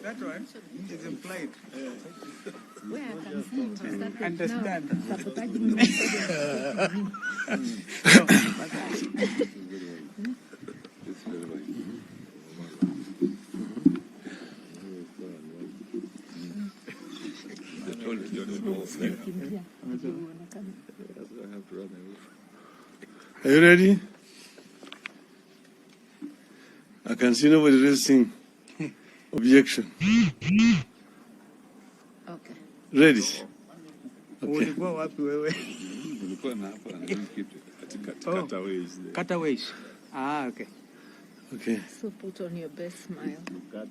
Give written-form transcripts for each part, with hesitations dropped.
That one is implied. Understand. Are you ready? I can see nobody raising objection. Okay. Ready? Okay. Cutaways. Ah, okay. Okay. So put on your best smile. I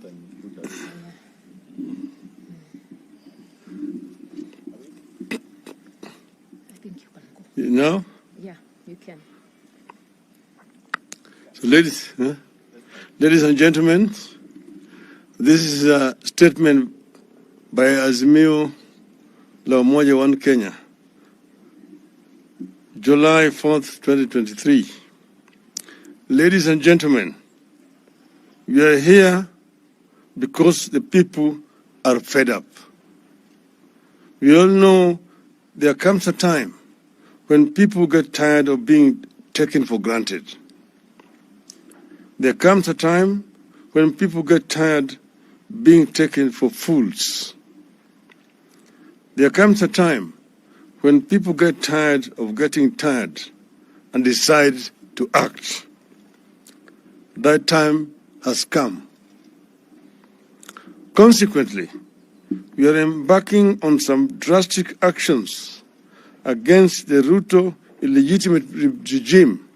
think you can go. You know? Yeah, you can. So ladies and gentlemen, this is a statement by Azimio La Umoja One Kenya, July 4th, 2023. Ladies and gentlemen, we are here because the people are fed up. We all know there comes a time when people get tired of being taken for granted. There comes a time when people get tired being taken for fools. There comes a time when people get tired of getting tired and decide to act. That time has come. Consequently, we are embarking on some drastic actions against the Ruto illegitimate regime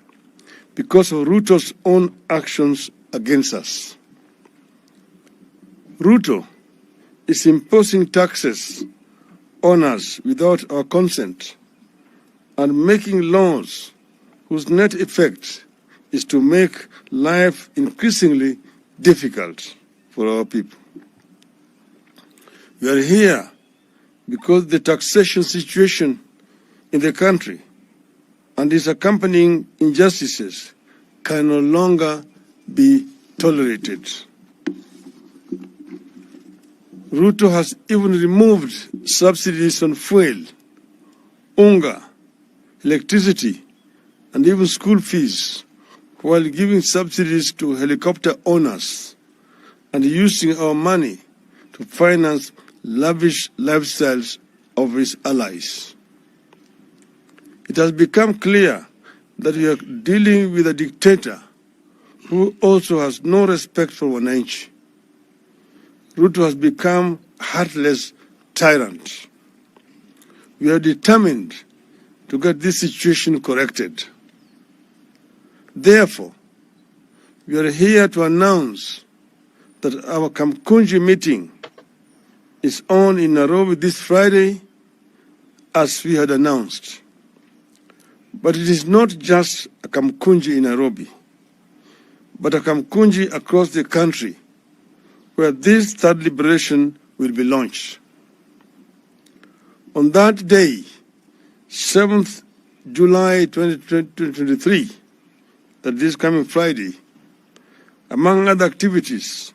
because of Ruto's own actions against us. Ruto is imposing taxes on us without our consent and making laws whose net effect is to make life increasingly difficult for our people. We are here because the taxation situation in the country and its accompanying injustices can no longer be tolerated. Ruto has even removed subsidies on fuel, unga, electricity, and even school fees, while giving subsidies to helicopter owners and using our money to finance lavish lifestyles of his allies. It has become clear that we are dealing with a dictator who also has no respect for wananchi. Ruto has become a heartless tyrant. We are determined to get this situation corrected. Therefore, we are here to announce that our Kamukunji meeting is on in Nairobi this Friday, as we had announced. But it is not just a Kamukunji in Nairobi, but a Kamukunji across the country, where this third liberation will be launched. On that day, 7th July 2023, that is coming Friday, among other activities,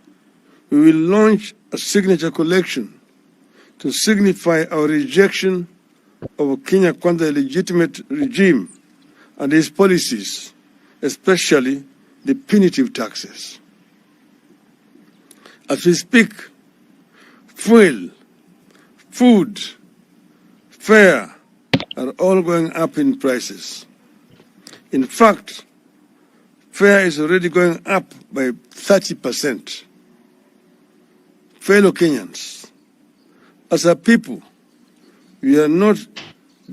we will launch a signature collection to signify our rejection of Kenya Kwanza illegitimate regime and its policies, especially the punitive taxes. As we speak, fuel, food, fare are all going up in prices. In fact, fare is already going up by 30%. Fellow Kenyans, as a people, we are not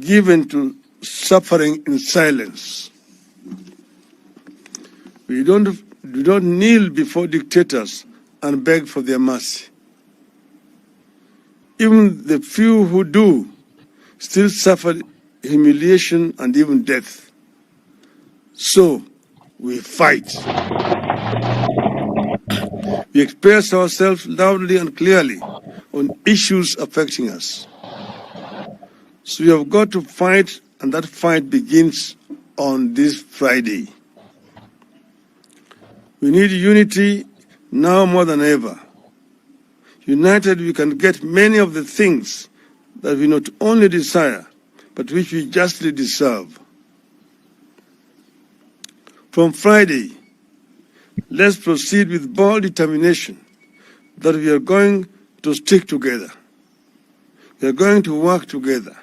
given to suffering in silence. We don't do not kneel before dictators and beg for their mercy. Even the few who do still suffer humiliation and even death. So we fight. We express ourselves loudly and clearly on issues affecting us. So we have got to fight, and that fight begins on this Friday. We need unity now more than ever. United, we can get many of the things that we not only desire, but which we justly deserve. From Friday, let's proceed with bold determination that we are going to stick together. We are going to work together.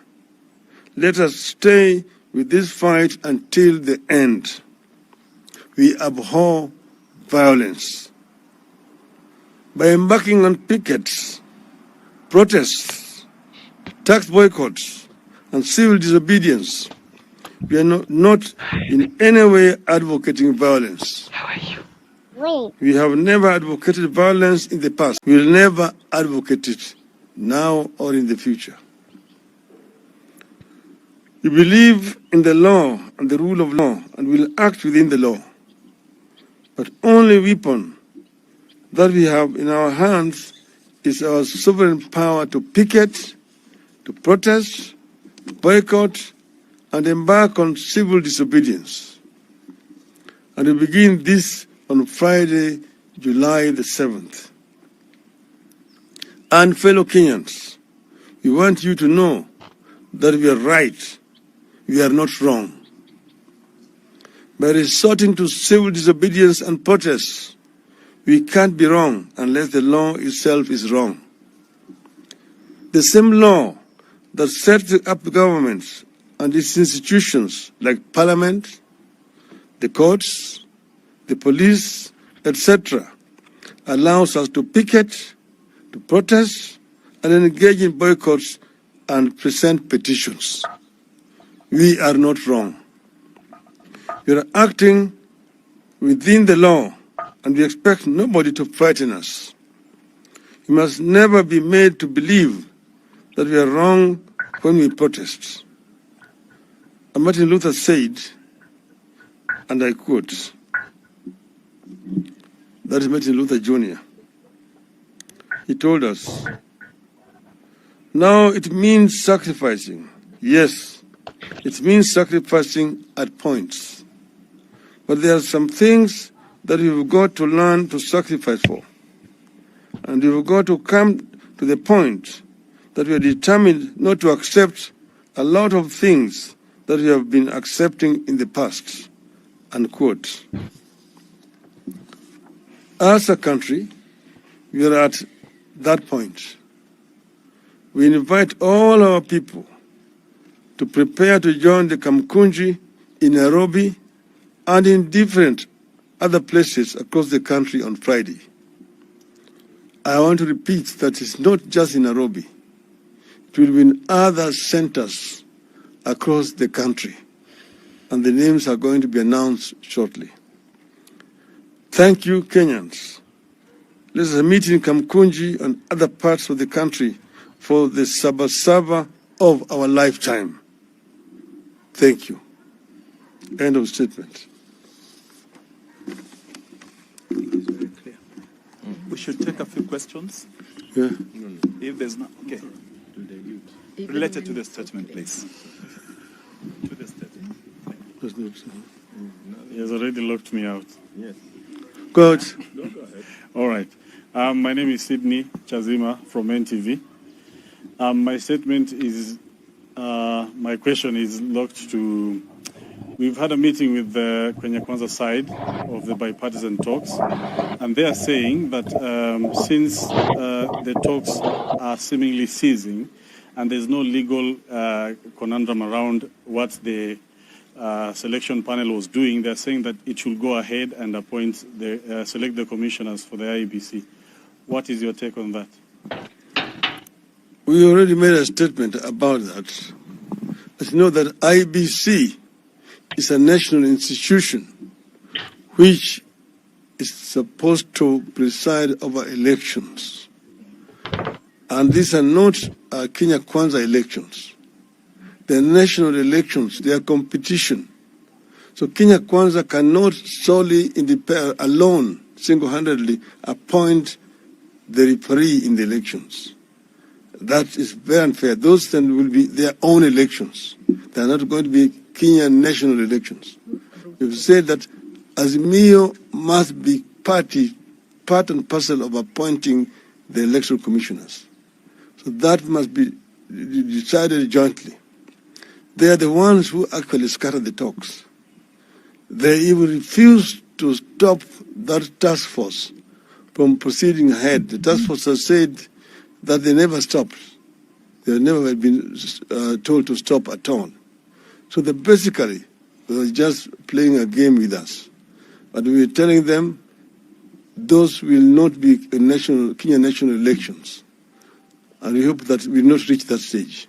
Let us stay with this fight until the end. We abhor violence. By embarking on pickets, protests, tax boycotts, and civil disobedience, we are not in any way advocating violence. How are you? We have never advocated violence in the past. We will never advocate it now or in the future. We believe in the law and the rule of law and will act within the law. But only weapon that we have in our hands is our sovereign power to picket, to protest, to boycott, and embark on civil disobedience. And we begin this on Friday, July the 7th. And fellow Kenyans, we want you to know that we are right, we are not wrong. By resorting to civil disobedience and protests, we can't be wrong unless the law itself is wrong. The same law that sets up the governments and its institutions like parliament, the courts, the police, etc., allows us to picket, to protest, and engage in boycotts and present petitions. We are not wrong. We are acting within the law, and we expect nobody to frighten us. We must never be made to believe that we are wrong when we protest. And Martin Luther said, and I quote, that is Martin Luther Jr. He told us, now it means sacrificing. Yes, it means sacrificing at points. But there are some things that we've got to learn to sacrifice for. And we've got to come to the point that we are determined not to accept a lot of things that we have been accepting in the past. Unquote. As a country, we are at that point. We invite all our people to prepare to join the Kamukunji in Nairobi and in different other places across the country on Friday. I want to repeat that it's not just in Nairobi. It will be in other centers across the country, and the names are going to be announced shortly. Thank you, Kenyans. Let us meet in Kamukunji and other parts of the country for the Saba of our lifetime. Thank you. End of statement. We should take a few questions. Yeah. If there's not, okay. Related to the statement, please. To the statement. He has already locked me out. Yes. Go ahead. No, go ahead. All right. My name is Sydney Chazima from NTV. My statement is, my question is locked to, we've had a meeting with the Kenya Kwanza side of the bipartisan talks, and they are saying that since the talks are seemingly ceasing, and there's no legal conundrum around what the selection panel was doing, they're saying that it should go ahead and appoint select the commissioners for the IEBC. What is your take on that? We already made a statement about that. As you know, that IEBC is a national institution which is supposed to preside over elections. And these are not Kenya Kwanza elections. They're national elections. They are competition. So Kenya Kwanza cannot solely, alone, single-handedly appoint the referee in the elections. That is very unfair. Those then will be their own elections. They are not going to be Kenyan national elections. We've said that Azimio must be part and parcel of appointing the electoral commissioners. So that must be decided jointly. They are the ones who actually scatter the talks. They even refuse to stop that task force from proceeding ahead. The task force has said that they never stopped. They have never been told to stop at all. So they basically were just playing a game with us. But we are telling them those will not be Kenya national elections. And we hope that we will not reach that stage.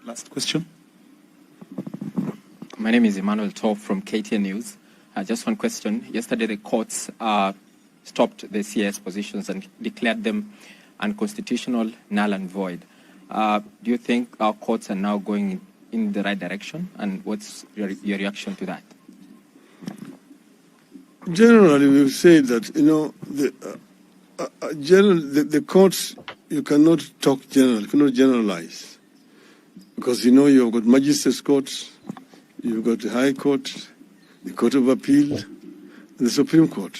Last question. My name is Emmanuel Top from KTN News. Just one question. Yesterday, the courts stopped the CS positions and declared them unconstitutional, null and void. Do you think our courts are now going in the right direction? And what's your reaction to that? Generally, we've said that, the courts, you cannot talk general, you cannot generalize. Because, you've got magistrates' courts, you've got the High Court, the Court of Appeal, and the Supreme Court.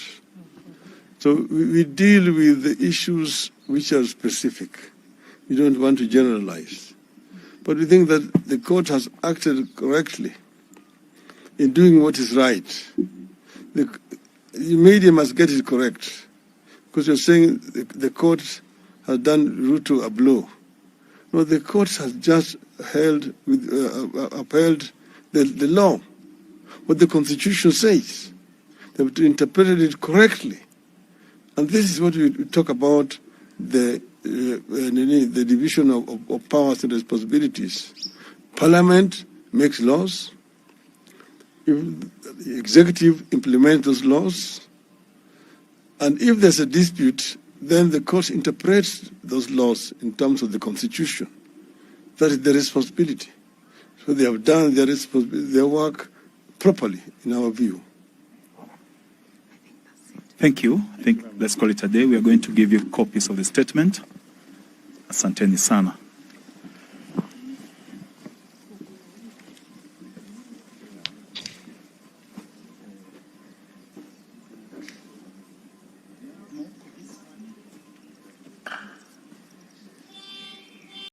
So we deal with the issues which are specific. We don't want to generalize. But we think that the court has acted correctly in doing what is right. The media must get it correct. Because you're saying the court has done Ruto a blow. No, the court has just upheld the law, what the Constitution says. They've interpreted it correctly. And this is what we talk about, the division of powers and responsibilities. Parliament makes laws. The executive implements those laws. And if there's a dispute, then the court interprets those laws in terms of the Constitution. That is their responsibility. So they have done their work properly, in our view. Thank you. Let's call it a day. We are going to give you copies of the statement. Asanteni sana.